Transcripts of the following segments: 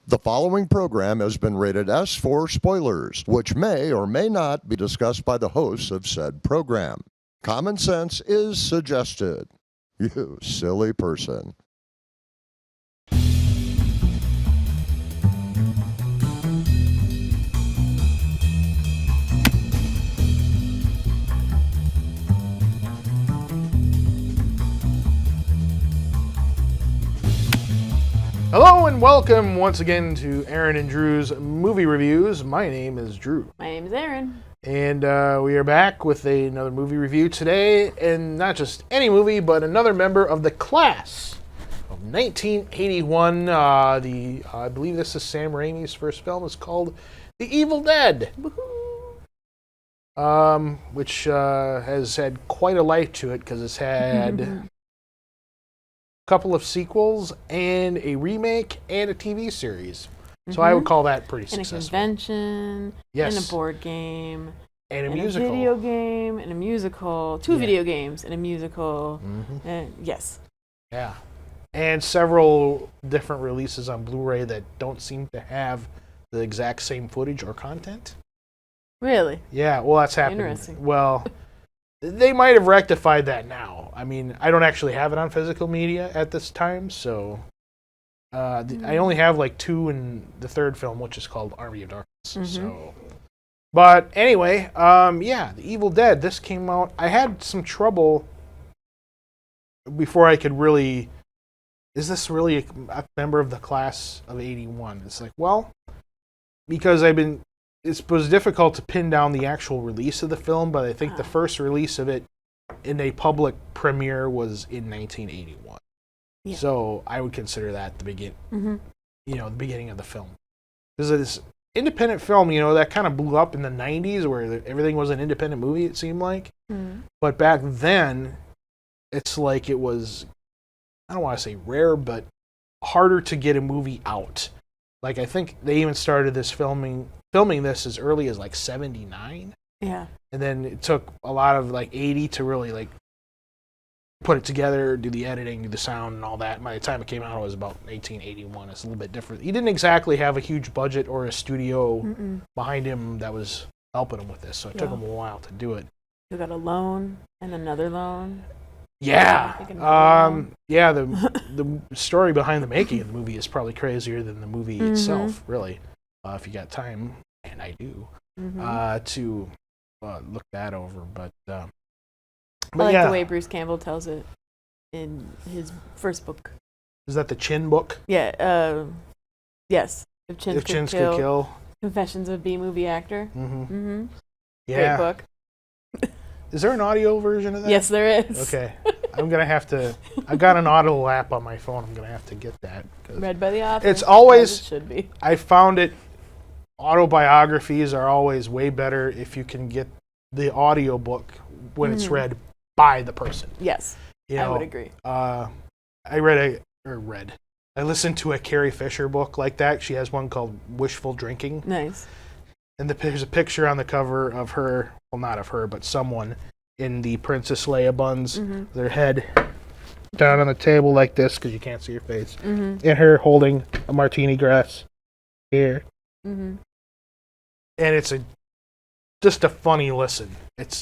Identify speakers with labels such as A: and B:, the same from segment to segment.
A: The following program has been rated S for spoilers, which may or may not be discussed by the hosts of said program. Common sense is suggested. You silly person.
B: Hello and welcome once again to Erin and Drew's Movie Reviews. My name is Drew.
C: My name is Erin.
B: And we are back with another movie review today. And not just any movie, but another member of the class of 1981. I believe this is Sam Raimi's first film. It's called The Evil Dead. Which has had quite a life to it because it's had couple of sequels and a remake and a TV series. So I would call that pretty successful.
C: And a convention, and a board game,
B: and a musical.
C: A video game, and a musical. Two video games, and a musical. Yes.
B: Yeah. And several different releases on Blu-ray that don't seem to have the exact same footage or content.
C: Really?
B: Yeah, well, that's happening.
C: Interesting.
B: Well, they might have rectified that now. I mean, I don't actually have it on physical media at this time, so I only have like two in the third film, which is called Army of Darkness. So, but anyway, The Evil Dead. This came out. I had some trouble before I could really. Is this really a member of the class of '81? It's like, well, because it was difficult to pin down the actual release of the film, but I think the first release of it in a public premiere was in 1981. Yeah. So I would consider that the beginning of the film. Because this independent film, that kind of blew up in the 90s where everything was an independent movie, it seemed like. But back then, it's like it was, I don't want to say rare, but harder to get a movie out. Like, I think they even started this filming this as early as like 79.
C: Yeah.
B: And then it took a lot of like 80 to really like put it together, do the editing, do the sound and all that. And by the time it came out, it was about 1981. It's a little bit different. He didn't exactly have a huge budget or a studio behind him that was helping him with this. So it took him a while to do it.
C: You got a loan and another loan.
B: Yeah. The story behind the making of the movie is probably crazier than the movie itself, really. If you got time, and I do, to look that over. But I
C: like the way Bruce Campbell tells it in his first book.
B: Is that the Chin book?
C: Yeah. Yes. If Chins Could Kill. Confessions of a B-movie actor.
B: Yeah.
C: Great book.
B: Is there an audio version of that?
C: Yes, there is.
B: Okay. I'm going to have to... I've got an Audible app on my phone. I'm going to have to get that.
C: Read by the author.
B: It's always...
C: It should be.
B: I found it... Autobiographies are always way better if you can get the audio book when it's read by the person.
C: Yes. I would agree.
B: I listened to a Carrie Fisher book like that. She has one called Wishful Drinking.
C: Nice.
B: And there's a picture on the cover of her, well, not of her, but someone in the Princess Leia buns, their head down on the table like this because you can't see her face, and her holding a martini glass here. And it's just a funny listen.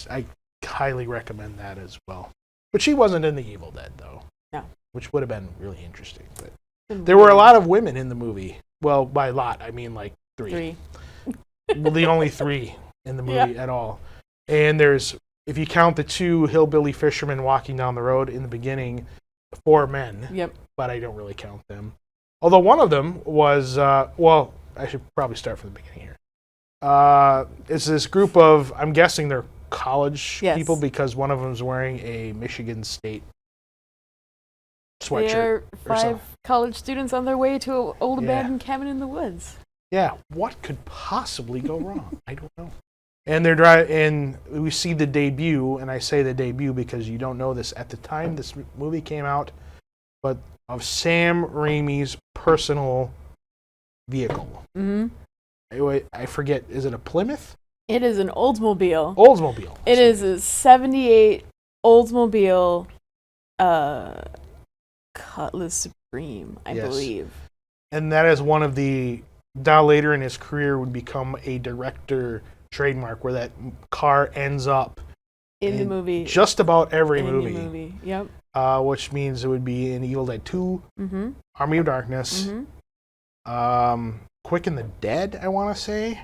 B: I highly recommend that as well. But she wasn't in The Evil Dead, though.
C: No.
B: Which would have been really interesting. But there were a lot of women in the movie. Well, by a lot, I mean like three. Well, the only three in the movie at all. And there's, if you count the two hillbilly fishermen walking down the road in the beginning, 4 men.
C: Yep.
B: But I don't really count them. Although one of them was, I should probably start from the beginning here. It's this group of, I'm guessing they're college people because one of them's wearing a Michigan State sweatshirt.
C: They're 5 college students on their way to an old abandoned cabin in the woods.
B: Yeah, what could possibly go wrong? I don't know. And they're driving, and we see the debut, and I say the debut because you don't know this at the time this movie came out, but of Sam Raimi's personal vehicle. I forget, is it a Plymouth?
C: It is an Oldsmobile.
B: Oldsmobile.
C: It is a 78 Oldsmobile Cutlass Supreme, I believe.
B: And that is one of the, Dow later in his career would become a director trademark where that car ends up
C: in the movie.
B: Just about every
C: in
B: movie.
C: The movie. Yep.
B: Which means it would be in Evil Dead 2,
C: mm-hmm.
B: Army of Darkness, Quick and the Dead, I want to say.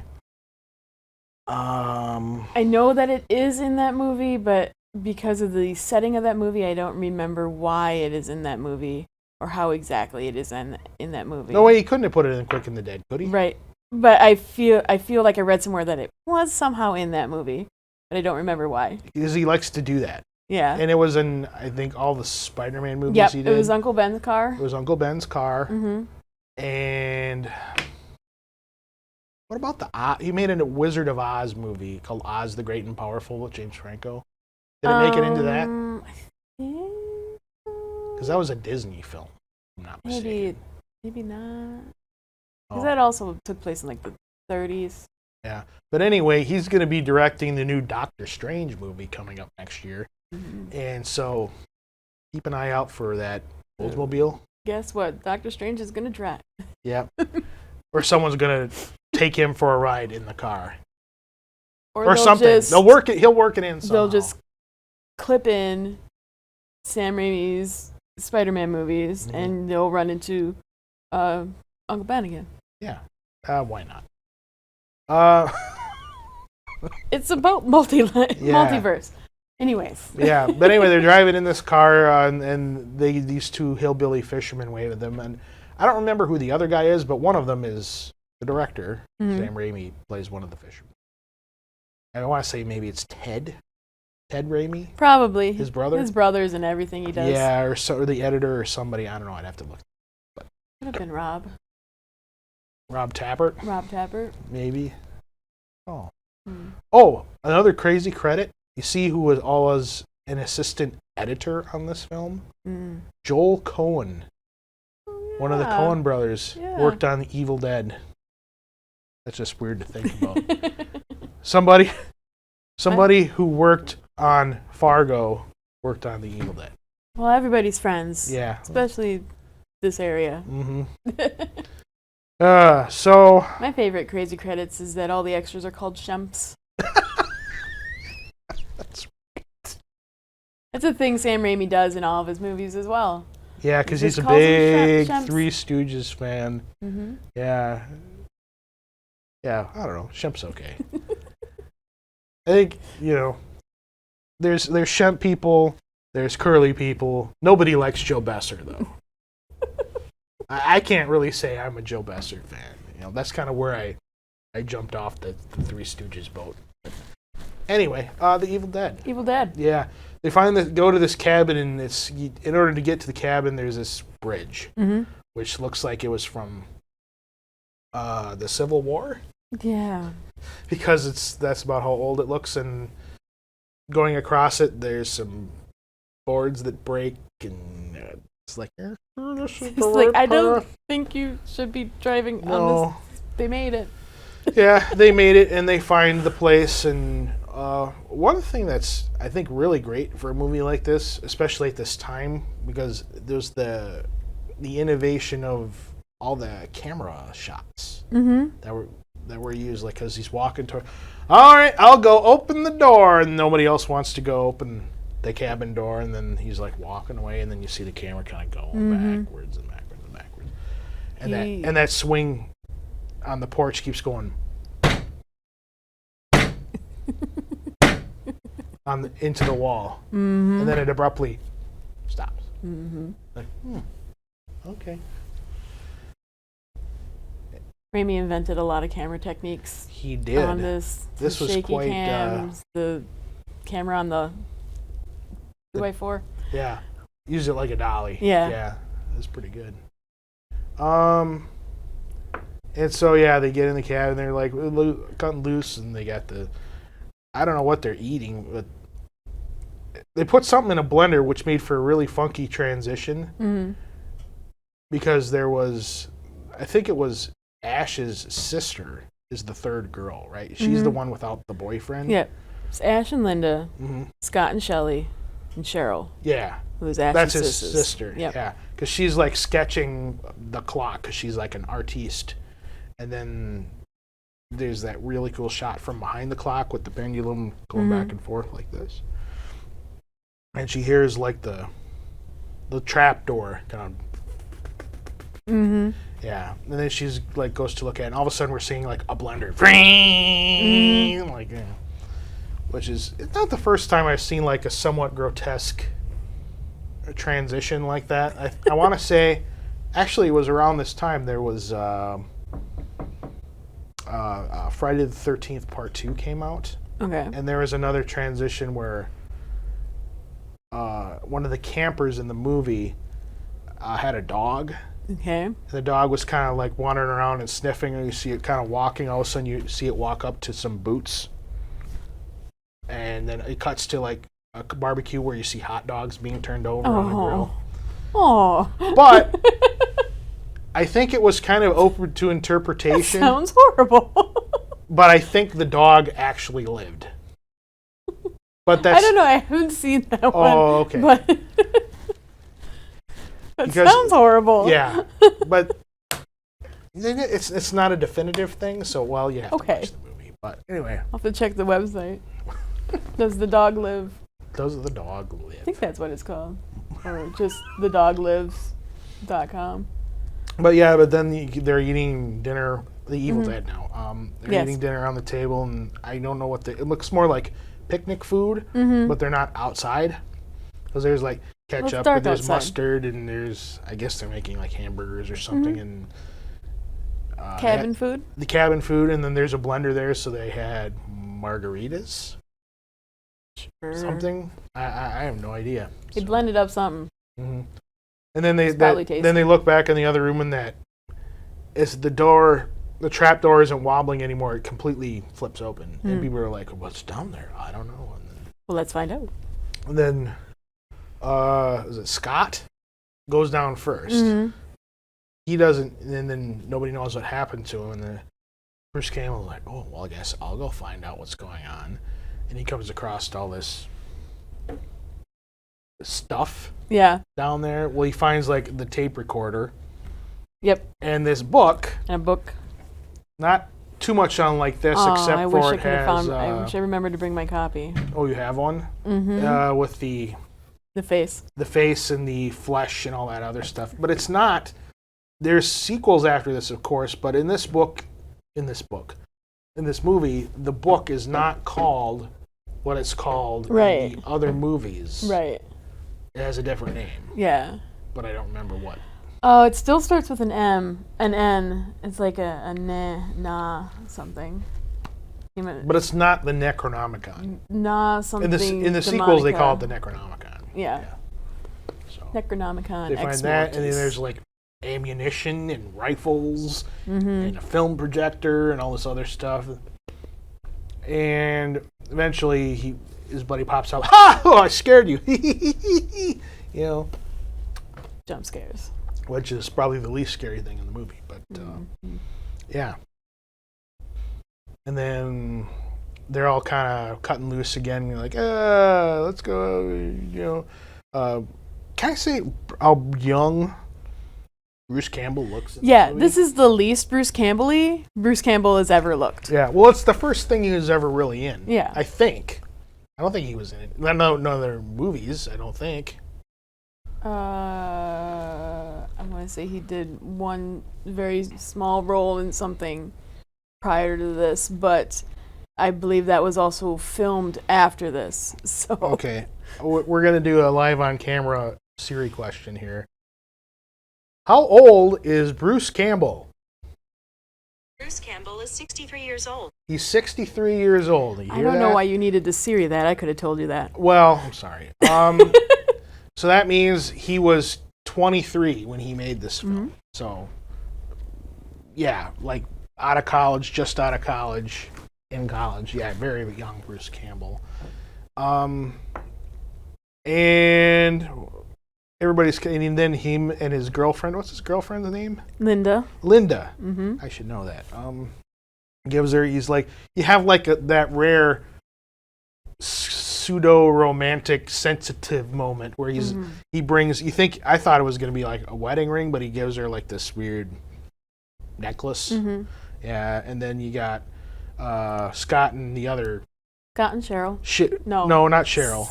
C: I know that it is in that movie, but because of the setting of that movie, I don't remember why it is in that movie or how exactly it is in that movie.
B: No way, he couldn't have put it in Quick and the Dead, could he?
C: Right. But I feel like I read somewhere that it was somehow in that movie, but I don't remember why.
B: Because he likes to do that.
C: Yeah.
B: And it was in, I think, all the Spider-Man movies he did.
C: It was Uncle Ben's car.
B: It was Uncle Ben's car.
C: Mm-hmm.
B: And what about he made a Wizard of Oz movie called Oz the Great and Powerful with James Franco. Did it make it into that? Because that was a Disney film, if I'm not mistaken.
C: Maybe not. Because that also took place in like the 30s.
B: Yeah. But anyway, he's going to be directing the new Doctor Strange movie coming up next year. Mm-hmm. And so keep an eye out for that Oldsmobile.
C: Guess what? Doctor Strange is going to drive.
B: Yep. Or someone's going to take him for a ride in the car. Or something. He'll work it in somehow.
C: They'll just clip in Sam Raimi's Spider-Man movies, mm-hmm. and they'll run into Uncle Ben again.
B: Yeah. Why not?
C: It's about multiverse. Anyways.
B: Yeah, but anyway, they're driving in this car, and these two hillbilly fishermen wave at them, and I don't remember who the other guy is, but one of them is the director. Mm-hmm. Sam Raimi plays one of the fishermen. I want to say maybe it's Ted Raimi? Probably. His brother?
C: His brothers and everything he does.
B: Yeah, or the editor or somebody. I don't know. I'd have to look.
C: But could have been Rob.
B: Rob Tappert?
C: Rob Tappert.
B: Maybe. Oh. Oh, another crazy credit. You see who was an assistant editor on this film? Joel Coen. Oh, yeah. One of the Coen brothers worked on The Evil Dead. That's just weird to think about. Somebody who worked on Fargo worked on The Evil Dead.
C: Well, everybody's friends.
B: Yeah.
C: Especially this area.
B: Mm-hmm. So...
C: My favorite crazy credits is that all the extras are called Shemps. That's a thing Sam Raimi does in all of his movies as well.
B: Yeah, because he's a big Three Stooges fan. Mm-hmm. Yeah. Yeah, I don't know. Shemp's okay. I think, there's Shemp people, there's Curly people. Nobody likes Joe Besser, though. I can't really say I'm a Joe Besser fan. That's kind of where I jumped off the Three Stooges boat. Anyway, The Evil Dead.
C: Evil Dead.
B: Yeah. They go to this cabin, and in order to get to the cabin, there's this bridge, mm-hmm. which looks like it was from the Civil War.
C: Yeah.
B: Because that's about how old it looks, and going across it, there's some boards that break, and it's like,
C: I don't think you should be driving on this. They made it.
B: Yeah, they made it, and they find the place, and one thing that's, I think, really great for a movie like this, especially at this time, because there's the innovation of all the camera shots mm-hmm. that were used, like, because he's walking toward, all right, I'll go open the door, and nobody else wants to go open the cabin door, and then he's like walking away, and then you see the camera kind of going mm-hmm. backwards and backwards and backwards, and that swing on the porch keeps going into the wall, mm-hmm. and then it abruptly stops. Mm-hmm. Like, okay.
C: Raimi invented a lot of camera techniques.
B: He did.
C: On this
B: was
C: shaky
B: quite
C: cams, the camera on the 2x4.
B: Yeah, used it like a dolly.
C: Yeah,
B: it was pretty good. And so they get in the cabin. They're like cutting loose, and they got I don't know what they're eating, but they put something in a blender, which made for a really funky transition. Mm-hmm. Because there was, I think it was Ash's sister is the third girl, right? She's mm-hmm. the one without the boyfriend.
C: Yeah, it's Ash and Linda, mm-hmm. Scott and Shelley, and Cheryl.
B: Yeah,
C: who is Ash's
B: That's his sister.
C: Yep.
B: Yeah, because she's like sketching the clock because she's like an artiste, and then there's that really cool shot from behind the clock with the pendulum going back and forth like this, and she hears like the trap door kind of. Yeah, and then she's like goes to look at it, and all of a sudden we're seeing like a blender, like, which is it's not the first time I've seen like a somewhat grotesque transition like that. I want to say, actually, it was around this time there was Friday the 13th Part 2 came out.
C: Okay.
B: And there was another transition where one of the campers in the movie had a dog.
C: Okay.
B: And the dog was kind of like wandering around and sniffing, and you see it kind of walking. All of a sudden, you see it walk up to some boots. And then it cuts to like a barbecue where you see hot dogs being turned over on the grill.
C: Oh.
B: But I think it was kind of open to interpretation.
C: That sounds horrible.
B: But I think the dog actually lived. But that's
C: I don't know. I haven't seen that one.
B: Oh, okay.
C: But that sounds horrible.
B: Yeah, but it's not a definitive thing. So you have to watch the movie. But anyway,
C: I'll have to check the website. Does the dog live?
B: Does the dog live?
C: I think that's what it's called, or just thedoglives.com.
B: But then they're eating dinner. The Evil Dead now. They're eating dinner on the table, and I don't know what it looks more like picnic food, but they're not outside because there's like ketchup, and there's mustard, and there's I guess they're making like hamburgers or something, and
C: cabin food.
B: The cabin food, and then there's a blender there, so they had margaritas.
C: Sure.
B: Something I have no idea.
C: They blended up something.
B: And then they
C: tasty.
B: then they look back in the other room, and that is the door. The trap door isn't wobbling anymore. It completely flips open, and people are like, "What's down there?" I don't know.
C: Well, let's find out.
B: And then, is it Scott goes down first? He doesn't, and then nobody knows what happened to him. And then Bruce Campbell's like, "Oh, well, I guess I'll go find out what's going on." And he comes across all this stuff down there. Well, he finds like the tape recorder.
C: Yep.
B: And this book.
C: And a book.
B: Not too much on like this, except
C: I
B: for
C: wish
B: it has.
C: I wish I remembered to bring my copy.
B: Oh, you have one? With the
C: face. The
B: face and the flesh and all that other stuff. But it's not. There's sequels after this, of course, but in this movie, the book is not called what it's called in the other movies.
C: Right.
B: It has a different name.
C: Yeah.
B: But I don't remember what.
C: Oh, it still starts with an M, an N. It's like a na something.
B: But it's not the Necronomicon.
C: Something.
B: In the sequels, they call it the Necronomicon.
C: Yeah.
B: So
C: Necronomicon.
B: They find that, and then there's like ammunition and rifles and a film projector and all this other stuff. And eventually, his buddy pops out. Ha! Oh, I scared you.
C: Jump scares.
B: Which is probably the least scary thing in the movie, but yeah. And then they're all kind of cutting loose again. You're like, let's go. Can I say how young Bruce Campbell looks?
C: This is the least Bruce Campbell has ever looked.
B: Yeah, well, it's the first thing he was ever really in.
C: Yeah,
B: I think. I don't think he was in it. No other movies. I don't think.
C: I want to say he did one very small role in something prior to this, but I believe that was also filmed after this. So
B: okay, we're gonna do a live on camera Siri question here. How old is Bruce Campbell?
D: Bruce Campbell is 63 years old.
B: He's 63 years old. You hear
C: I don't
B: that?
C: know why you needed to Siri that. I could have told you that.
B: Well, I'm sorry. So that means he was 23 when he made this film. So, yeah, like just out of college, in college. Yeah, very young Bruce Campbell. And everybody's, and then him and his girlfriend, what's his girlfriend's name?
C: Linda.
B: I should know that. Gives her, he's like, you have like that rare pseudo romantic sensitive moment where he brings. I thought it was going to be like a wedding ring, but he gives her like this weird necklace.
C: Mm-hmm.
B: Yeah, and then you got Scott and the other.
C: Scott and Cheryl.
B: No, not Cheryl.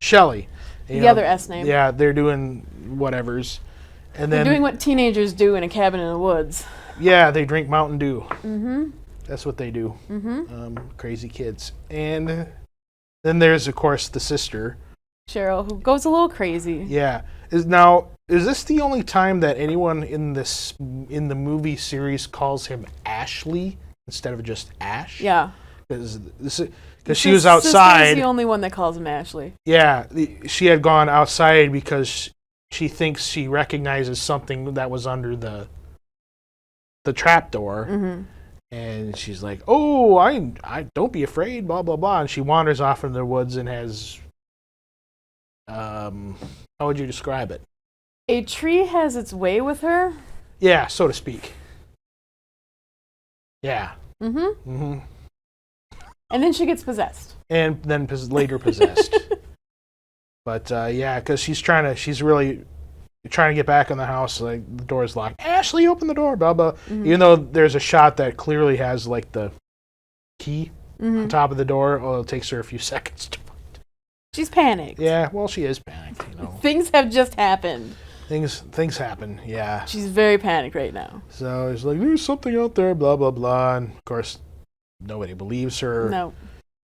C: Shelley.
B: The
C: other S name.
B: Yeah, they're doing whatevers. And
C: They're
B: then
C: doing what teenagers do in a cabin in the woods.
B: Yeah, they drink Mountain Dew.
C: Mm-hmm.
B: That's what they do.
C: Mm-hmm.
B: Crazy kids. And then there's, of course, the sister.
C: Cheryl, who goes a little crazy.
B: Yeah. Is this the only time that anyone in the movie series calls him Ashley instead of just Ash?
C: Yeah.
B: Because she was outside.
C: She's the only one that calls him Ashley.
B: Yeah, she had gone outside because she thinks she recognizes something that was under the trapdoor.
C: Mm-hmm.
B: And she's like, "Oh, I don't be afraid, blah blah blah." And she wanders off in the woods and has, how would you describe it?
C: A tree has its way with her.
B: Yeah, so to speak. Yeah.
C: Mm-hmm.
B: Mm-hmm.
C: And then she gets possessed.
B: And then later possessed. But yeah, because she's really trying to get back in the house. Like the door's locked. Ashley, open the door. Blah blah.
C: Mm-hmm.
B: Even though there's a shot that clearly has like the key on top of the door. Oh, it takes her a few seconds to find it.
C: She's panicked.
B: Yeah, well, she is panicked.
C: Things have just happened.
B: Things happen. Yeah.
C: She's very panicked right now.
B: So he's like, "There's something out there." Blah blah blah. And of course, nobody believes her.
C: No.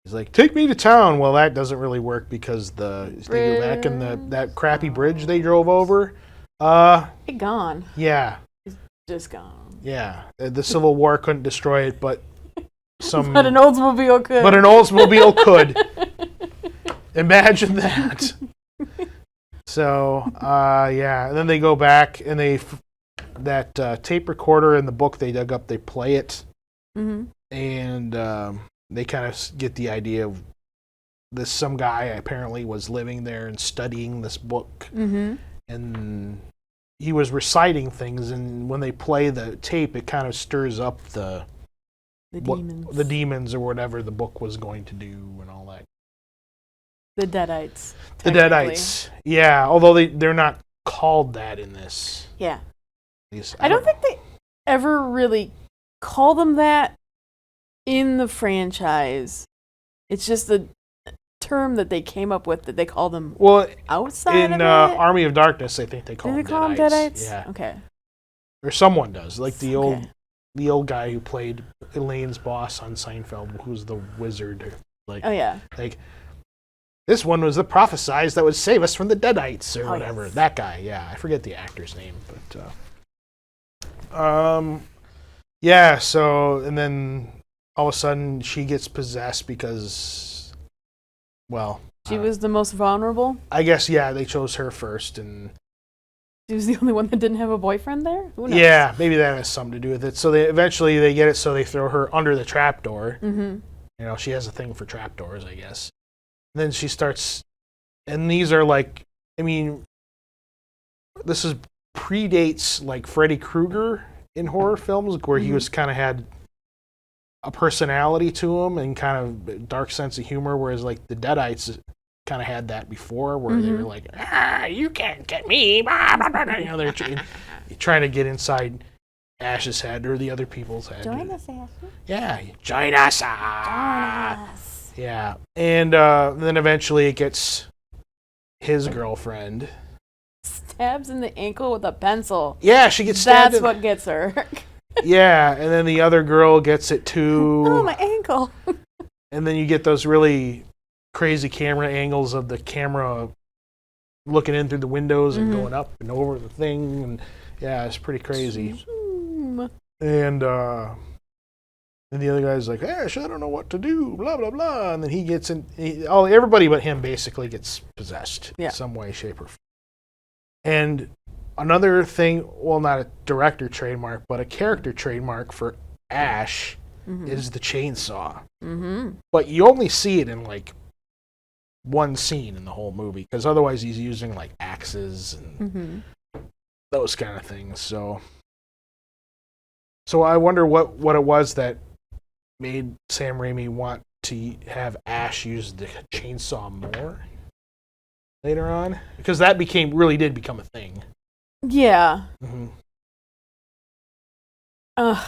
B: He's like, "Take me to town." Well, that doesn't really work because they go back in that crappy bridge they drove over.
C: It's gone.
B: Yeah.
C: It's just gone.
B: Yeah. The Civil War couldn't destroy it, but
C: But an Oldsmobile could.
B: But an Oldsmobile could. Imagine that. So, yeah. And then they go back and that tape recorder in the book they dug up, they play it.
C: Mm-hmm.
B: And they kind of get the idea of some guy apparently was living there and studying this book.
C: Mm-hmm.
B: And he was reciting things, and when they play the tape, it kind of stirs up the demons or whatever the book was going to do and all that.
C: The Deadites.
B: The Deadites. Yeah, although they're not called that in this.
C: Yeah.
B: I
C: don't think they ever really call them that in the franchise. It's just the term that they came up with that they call them outside
B: in
C: of it?
B: Army of Darkness, I think they call them
C: Deadites.
B: Yeah.
C: Okay.
B: Or someone does. Like the old guy who played Elaine's boss on Seinfeld, who's the wizard. Like,
C: oh, yeah.
B: Like, this one was the prophesized that would save us from the Deadites or whatever.
C: Yes.
B: That guy, yeah. I forget the actor's name, but yeah, so and then all of a sudden she gets possessed because, well,
C: she was the most vulnerable.
B: I guess, yeah, they chose her first, and
C: she was the only one that didn't have a boyfriend there. Who knows?
B: Yeah, maybe that has something to do with it. So they eventually get it, so they throw her under the trapdoor.
C: Mm-hmm.
B: She has a thing for trapdoors, I guess. And then she starts, and these are like, this predates like Freddy Krueger in horror films, where he was kind of had a personality to him and kind of a dark sense of humor, whereas like the Deadites kind of had that before, where they were like, you can't get me. They're trying to get inside Ash's head or the other people's head.
C: Join us, Ash.
B: Yeah, join us.
C: Join us.
B: Yeah, and then eventually it gets his girlfriend.
C: Stabs in the ankle with a pencil.
B: Yeah, she gets stabbed.
C: That's what gets her.
B: Yeah, and then the other girl gets it too.
C: Oh, my ankle.
B: And then you get those really crazy camera angles of the camera looking in through the windows and going up and over the thing. And yeah, it's pretty crazy. And the other guy's like, Ash, I don't know what to do, blah, blah, blah. And then he gets in, everybody but him basically gets possessed in some way, shape, or form. And another thing, well, not a director trademark, but a character trademark for Ash is the chainsaw. Mm-hmm. But you only see it in like one scene in the whole movie, because otherwise he's using like axes and those kind of things. So I wonder what it was that made Sam Raimi want to have Ash use the chainsaw more later on, because that really did become a thing.
C: Yeah.
B: Mm-hmm.
C: I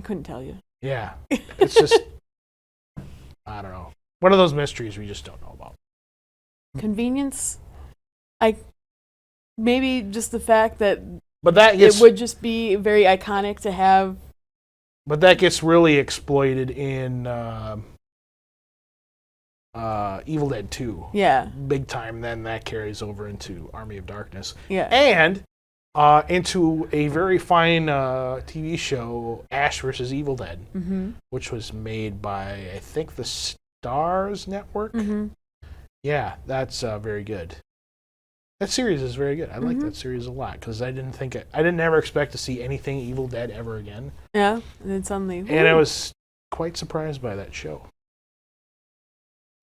C: couldn't tell you.
B: Yeah, it's just I don't know. One of those mysteries we just don't know about.
C: Convenience. Maybe just the fact that
B: it
C: would just be very iconic to have.
B: But that gets really exploited in Evil Dead 2.
C: Yeah.
B: Big time. Then that carries over into Army of Darkness.
C: Yeah.
B: And into a very fine TV show, Ash vs. Evil Dead, which was made by, I think, the Stars Network.
C: Mm-hmm.
B: Yeah, that's very good. That series is very good. I like that series a lot because I didn't ever expect to see anything Evil Dead ever again.
C: Yeah, and then suddenly.
B: And I was quite surprised by that show.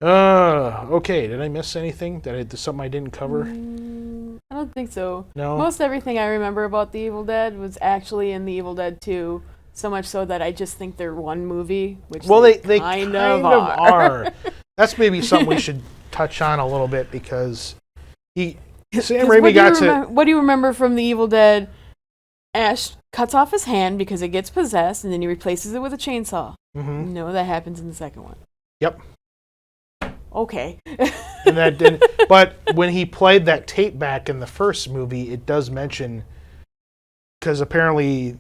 B: Okay, did I miss anything? Something I didn't cover?
C: I don't think so.
B: No?
C: Most everything I remember about The Evil Dead was actually in The Evil Dead 2, so much so that I just think they're one movie, which they kind of are.
B: That's maybe something we should touch on a little bit because Sam Raimi
C: what do you remember from The Evil Dead? Ash cuts off his hand because it gets possessed, and then he replaces it with a chainsaw.
B: Mm-hmm.
C: No, that happens in the second one.
B: Yep.
C: Okay.
B: And that didn't. But when he played that tape back in the first movie, it does mention, because apparently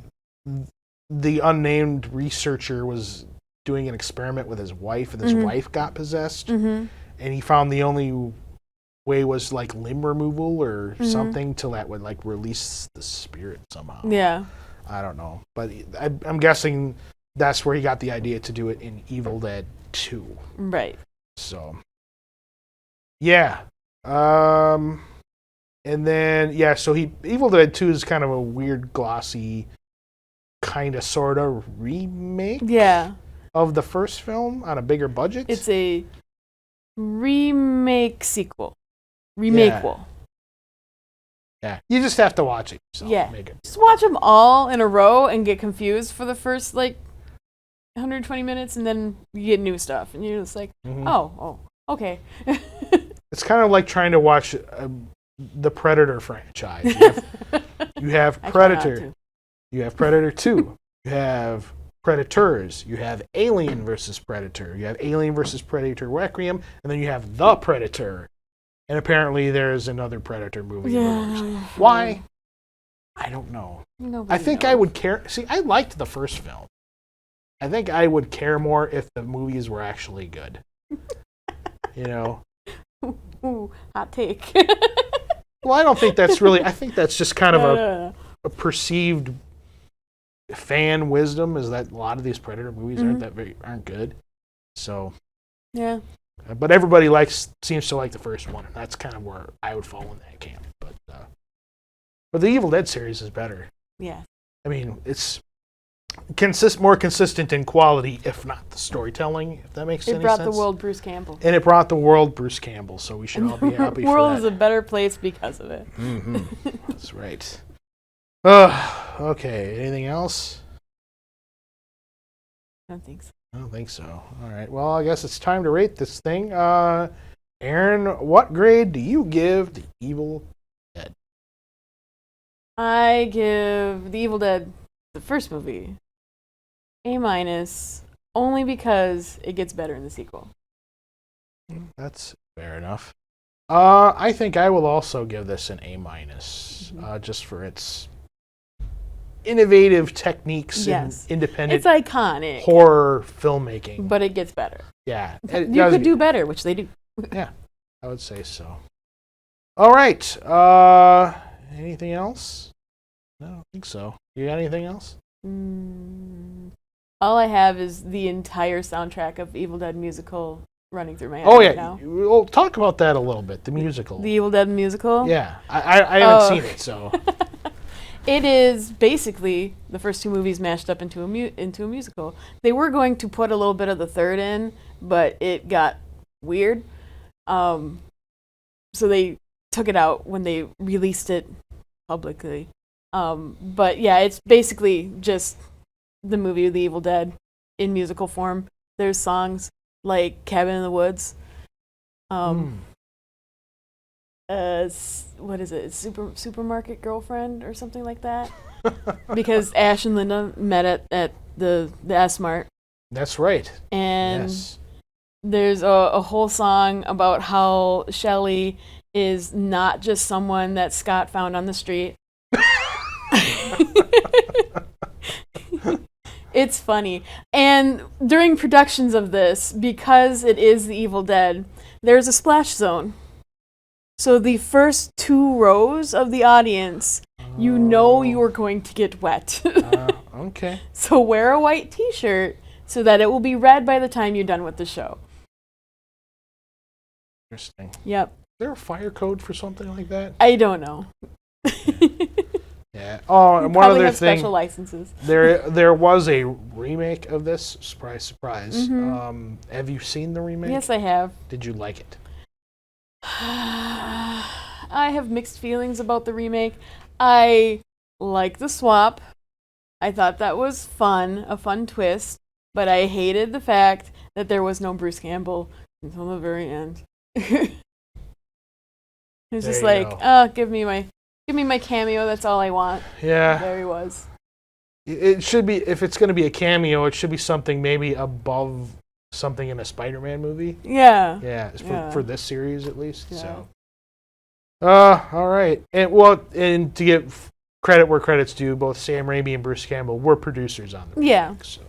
B: the unnamed researcher was doing an experiment with his wife, and his wife got possessed, and he found the only way was like limb removal or something till that would like release the spirit somehow.
C: Yeah.
B: I don't know, but I'm guessing that's where he got the idea to do it in Evil Dead 2.
C: Right.
B: So, yeah. And then, so Evil Dead 2 is kind of a weird, glossy, kind of, sort of remake of the first film on a bigger budget.
C: It's a remake sequel. Remakeable.
B: Yeah. You just have to watch it yourself.
C: Yeah.
B: Make it.
C: Just watch them all in a row and get confused for the first, 120 minutes, and then you get new stuff. And you're just like, oh, okay.
B: It's kind of like trying to watch the Predator franchise. You have Predator. You have Predator 2. You have Predators. You have Alien versus Predator. You have Alien versus Predator Requiem. And then you have The Predator. And apparently there's another Predator movie.
C: Yeah.
B: Why? I don't know.
C: Nobody
B: I think
C: knows.
B: I would care. See, I liked the first film. I think I would care more if the movies were actually good.
C: Ooh, hot take.
B: Well, I don't think that's really. I think that's just kind of a perceived fan wisdom, is that a lot of these Predator movies aren't good. So
C: yeah.
B: But everybody seems to like the first one, and that's kind of where I would fall in that camp. But the Evil Dead series is better.
C: Yeah.
B: I mean, it's more consistent in quality, if not the storytelling, if that makes any sense.
C: It brought the world Bruce Campbell.
B: And it brought the world Bruce Campbell, so we should all be happy for that.
C: The world is a better place because of it.
B: Mm-hmm. That's right. Okay, anything else?
C: I don't think so.
B: I don't think so. All right, well, I guess it's time to rate this thing. Erin, what grade do you give The Evil Dead?
C: I give The Evil Dead, the first movie, A-, only because it gets better in the sequel.
B: That's fair enough. I think I will also give this an A-, just for its innovative techniques in independent
C: it's iconic
B: horror filmmaking.
C: But it gets better.
B: Yeah.
C: You could do better, which they do.
B: Yeah, I would say so. All right. Anything else? No, I don't think so. You got anything else?
C: All I have is the entire soundtrack of Evil Dead musical running through my head
B: right
C: now.
B: We'll talk about that a little bit, the musical.
C: The Evil Dead musical?
B: Yeah. I haven't seen it, so...
C: It is basically the first two movies mashed up into a musical. They were going to put a little bit of the third in, but it got weird. So they took it out when they released it publicly. But yeah, it's basically just the movie The Evil Dead in musical form. There's songs like Cabin in the Woods. What is it? Supermarket Girlfriend or something like that. Because Ash and Linda met at the S-Mart.
B: That's right.
C: And
B: yes.
C: there's a whole song about how Shelley is not just someone that Scott found on the street. It's funny. And during productions of this, because it is The Evil Dead, there's a splash zone. So the first 2 rows of the audience, you know you are going to get wet.
B: Okay.
C: So wear a white t-shirt so that it will be red by the time you're done with the show.
B: Interesting.
C: Yep.
B: Is there a fire code for something like that?
C: I don't know.
B: Yeah. Oh, and one
C: Probably
B: other
C: have
B: thing.
C: special licenses.
B: There was a remake of this. Surprise, surprise.
C: Mm-hmm.
B: Have you seen the remake?
C: Yes, I have.
B: Did you like it?
C: I have mixed feelings about the remake. I like the swap. I thought that was fun, a fun twist, but I hated the fact that there was no Bruce Campbell until the very end. It was
B: There
C: just
B: you
C: like,
B: go.
C: oh, give me my cameo, that's all I want.
B: Yeah.
C: There he was.
B: It should be, if it's going to be a cameo, it should be something maybe above something in a Spider-Man movie.
C: Yeah.
B: Yeah, for this series at least.
C: Yeah.
B: So, all right, and to give credit where credit's due, both Sam Raimi and Bruce Campbell were producers on the remake.
C: Yeah.
B: So,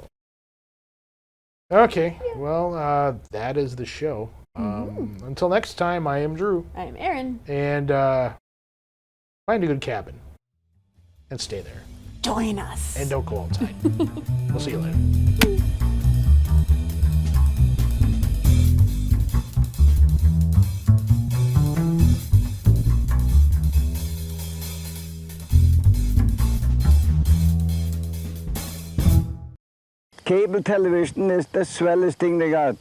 B: okay, well, that is the show. Until next time, I am Drew,
C: I'm Erin.
B: and find a good cabin and stay there,
C: Join us.
B: and don't go outside. We'll see you later.
E: Cable television is the swellest thing they got.